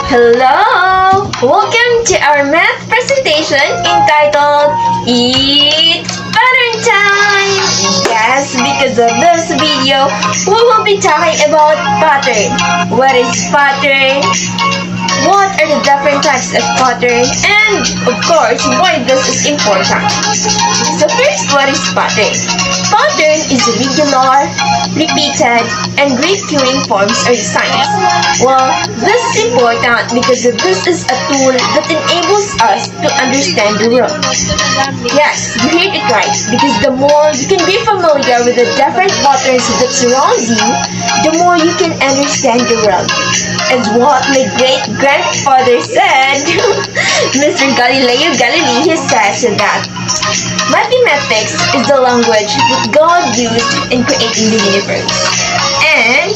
Hello! Welcome to our math presentation entitled It's Pattern Time! Yes, because of this video, we will be talking about pattern. What is pattern? What are the different types of pattern? And, of course, why this is important. So first, what is pattern? Pattern is regular, repeated, and recurring forms or designs. Well, this is important because this is a tool that enables us to understand the world. Yes, you heard it right, because the more you can be familiar with the different patterns that surround you, the more you can understand the world. As what my great-grandfather said, Mr. Galileo Galilei says that mathematics is the language that God used in creating the universe. And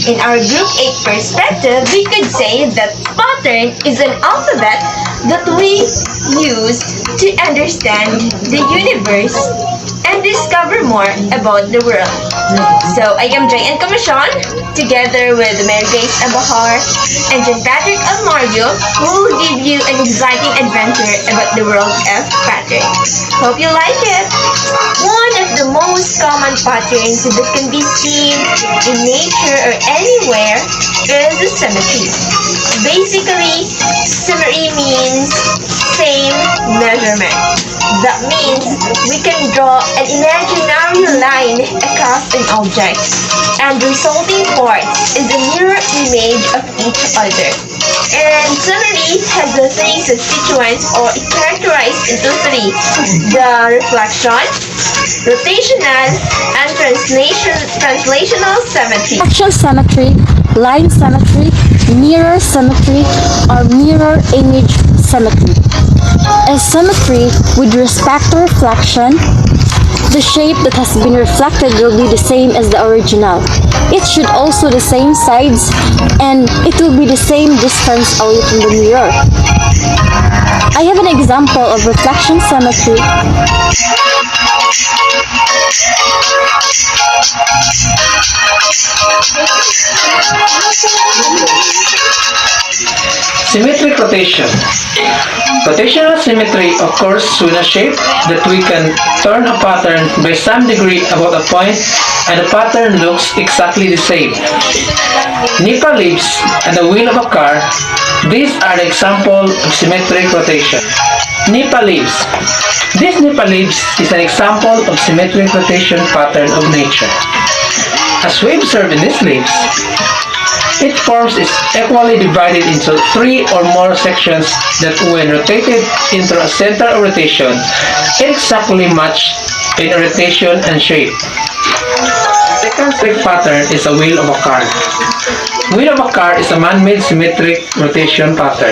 in our Group 8 perspective, we could say that pattern is an alphabet that we use to understand the universe and discover more about the world. So, I am Jayan Commission, together with Mary Grace Abahar and John Patrick Almario, who will give you an exciting adventure about the world of pattern. Hope you like it! One of the most common patterns that can be seen in nature or anywhere is the symmetry. Basically, symmetry means same measurement. That means we can draw an imaginary line across an object, and the resulting part is a mirror image of each other. And symmetry has the three constituents, or it characterized into three: the reflection, rotational, and translational symmetry. Axial symmetry, line symmetry, mirror symmetry, or mirror image symmetry. As symmetry with respect to reflection, the shape that has been reflected will be the same as the original. It should also the same sides, and it will be the same distance away from the mirror. I have an example of reflection symmetry. Symmetric rotation. Rotational symmetry occurs when a shape that we can turn a pattern by some degree about a point and the pattern looks exactly the same. Nipa leaves and the wheel of a car, these are the example of symmetric rotation. Nipa leaves. This Nipa leaves is an example of symmetric rotation pattern of nature. As we observe in these leaves, each form is equally divided into 3 or more sections that when rotated into a center of rotation, exactly match in rotation and shape. The second symmetric pattern is a wheel of a car. Wheel of a car is a man-made symmetric rotation pattern.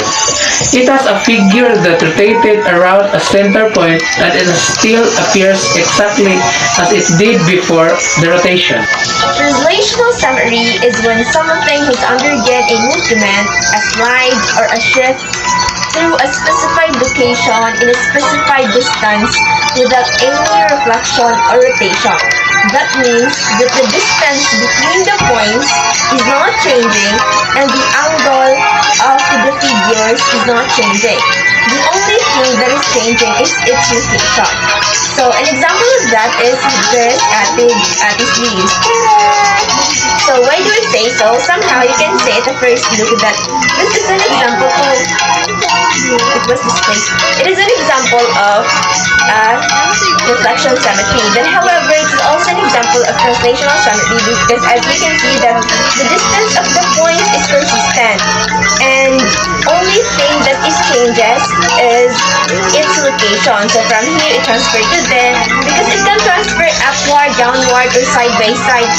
It has a figure that rotated around a center point and it still appears exactly as it did before the rotation. Translational symmetry is when something has undergone a movement, a slide, or a shift through a specified location in a specified distance without any reflection or rotation. That means that the distance between the points is not changing and the angle of the figures is not changing. The only thing that is changing is its location. So an example of that is this Atti's leaves. So why do we say so? Somehow you can say at the first look that this is an example of It is an example of reflection symmetry. Then however, it is also an example of translational symmetry because as we can see that the distance of the points is consistent and only thing that is changes is its location. So from here it transfers to there because it can transfer upward, downward, or side by side.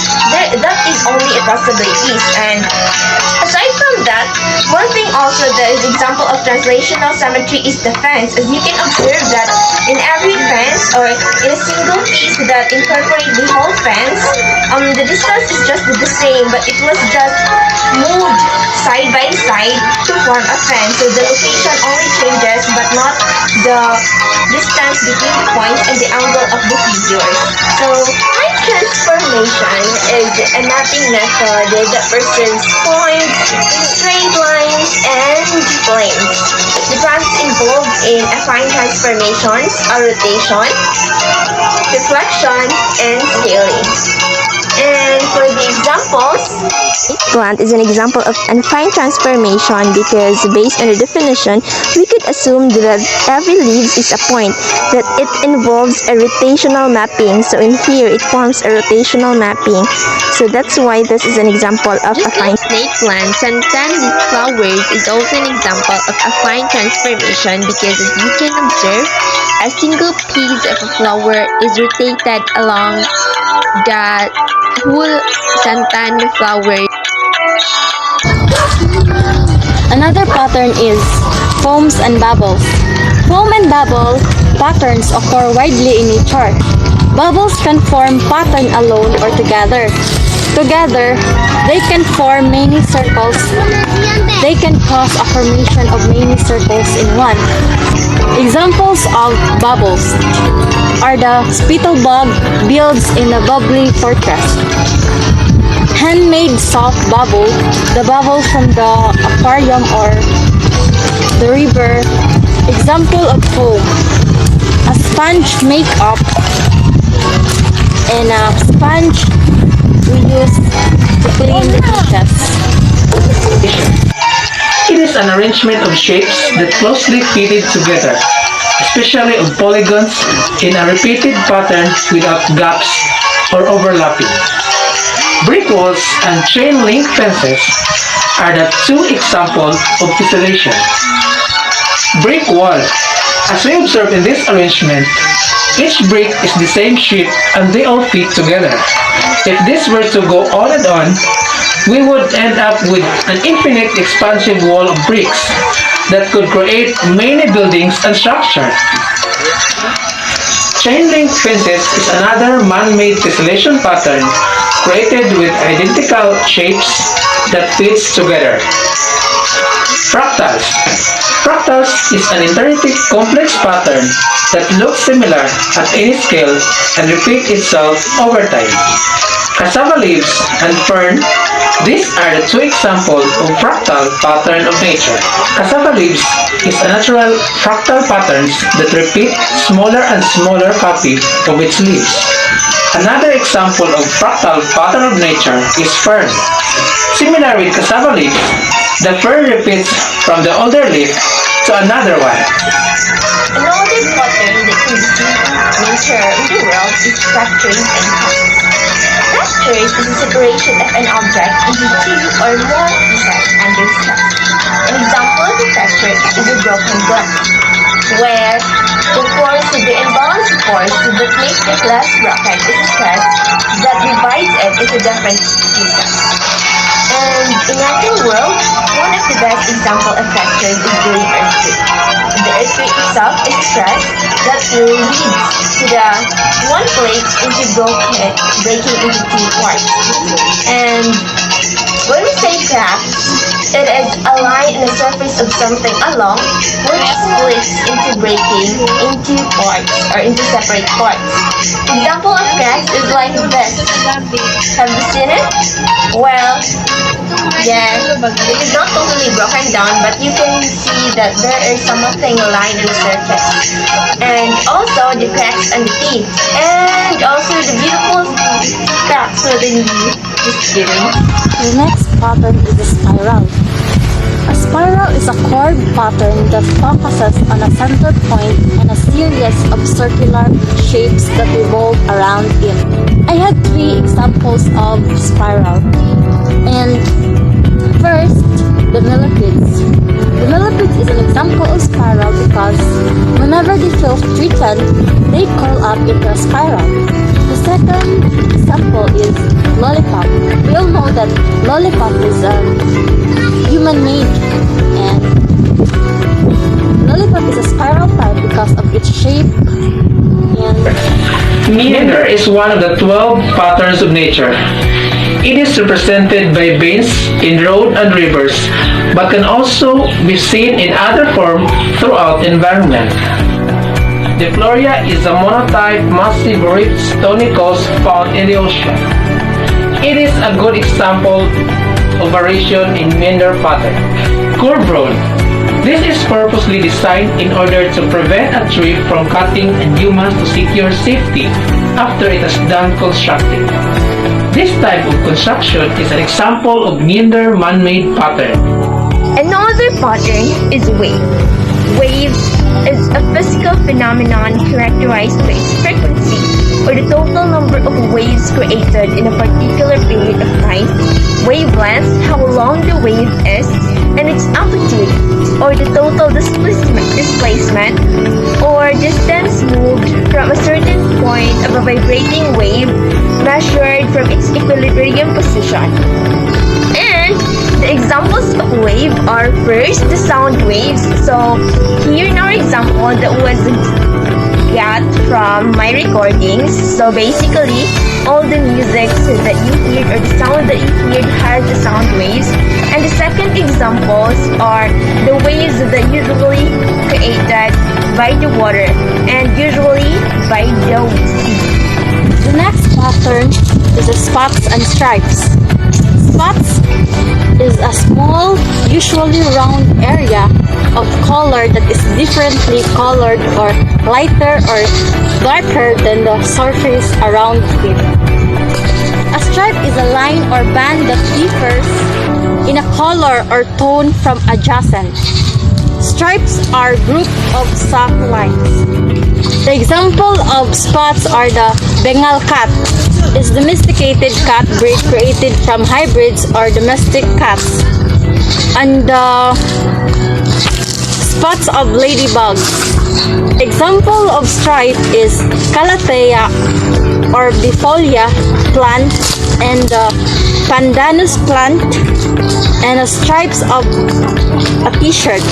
That is only a possibility. And aside from that, one thing also that is example of translational symmetry is the fence. As you can observe that in every fence or in a single piece that incorporate the whole fence, the distance is just the same, but it was just moved side by side to form a fence. So the location only changes, but not the distance between the points and the angle of the figures. So, line transformation is a mapping method that presents points, straight lines, and planes. The process involved in affine transformations are rotation, reflection, and scaling. And for the examples, plant is an example of affine transformation because based on the definition, we could assume that every leaf is a point, that it involves a rotational mapping. So in here, it forms a rotational mapping. So that's why this is an example of affine. Snake plant, santan with flowers is also an example of affine transformation because as you can observe, a single piece of a flower is rotated along the whole santan flower. Another pattern is foams and bubbles. Foam and bubble patterns occur widely in nature. Bubbles can form pattern alone or together. Together, they can form many circles. They can cause a formation of many circles in one. Examples of bubbles are the spittlebug builds in a bubbly fortress. Handmade soft bubble, the bubbles from the aquarium or the river. Example of foam, a sponge makeup, and a sponge we use to clean the dishes. It is an arrangement of shapes that closely fitted together, especially of polygons in a repeated pattern without gaps or overlapping. Brick walls and chain link fences are the two examples of tessellation. Brick wall. As we observe in this arrangement, each brick is the same shape and they all fit together. If this were to go on and on, we would end up with an infinite expansive wall of bricks that could create many buildings and structures. Chain link fences is another man-made tessellation pattern created with identical shapes that fits together. Fractals. Fractals is an iterative complex pattern that looks similar at any scale and repeats itself over time. Cassava leaves and fern. These are the two examples of fractal pattern of nature. Cassava leaves is a natural fractal patterns that repeat smaller and smaller copy of its leaves. Another example of fractal pattern of nature is fern. Similar with cassava leaf, the fern repeats from the older leaf to another one. Another pattern that can be seen in nature in the world is fracturing and cutting. Fractures is the separation of an object into two or more pieces under stress. An example of a fracture is a broken glass, where the force of the imbalanced force that makes the glass broken is a stress that divides it into different pieces. And in natural world, one of the best example of fractures is during earthquake. The earthquake itself is a stress that leads to the one plate into breaking into two parts. And when we say crack, it is a line in the surface of something along which splits into breaking into parts or into separate parts. Example of cracks is like this. Have you seen it? Well, yeah, it is not totally broken down, but you can see that there is something lying on the surface. And also the cracks on the teeth. And also the beautiful cracks within you. Just kidding. The next pattern is a spiral. A spiral is a chord pattern that focuses on a center point and a series of circular shapes that revolve around it. I had 3 examples of spiral. And first, the millipedes. The millipedes is an example of spiral because whenever they feel threatened, they curl up into a spiral. The second example is lollipop. We all know that lollipop is human-made, and lollipop is a spiral type because of its shape. And Meander is one of the 12 patterns of nature. It is represented by veins in road and rivers, but can also be seen in other forms throughout the environment. Diploria is a monotype massive rift stony coast found in the ocean. It is a good example of variation in meander pattern. Curve road. This is purposely designed in order to prevent a tree from cutting and humans to secure safety after it has done constructing. This type of construction is an example of meander man-made pattern. Another pattern is wave. Wave is a physical phenomenon characterized by its frequency, or the total number of waves created in a particular period of time, wavelength, how long the wave is, and its amplitude, or the total displacement, or distance moved from a certain point of a vibrating wave measured from its equilibrium position. And the examples of wave are first the sound waves. So here in our example that was got from my recordings. So basically all the music that you hear or the sound that you hear has the sound waves. And the second examples are the waves that usually created by the water and usually by the sea. The next pattern is the spots and stripes. Spots is a small, usually round area of color that is differently colored or lighter or darker than the surface around it. A stripe is a line or band that differs in a color or tone from adjacent. Stripes are a group of soft lines. The example of spots are the Bengal cat, is domesticated cat breed created from hybrids or domestic cats, and the spots of ladybugs. Example of stripe is Calathea or Bifolia plant and the Pandanus plant, and the stripes of a t-shirt.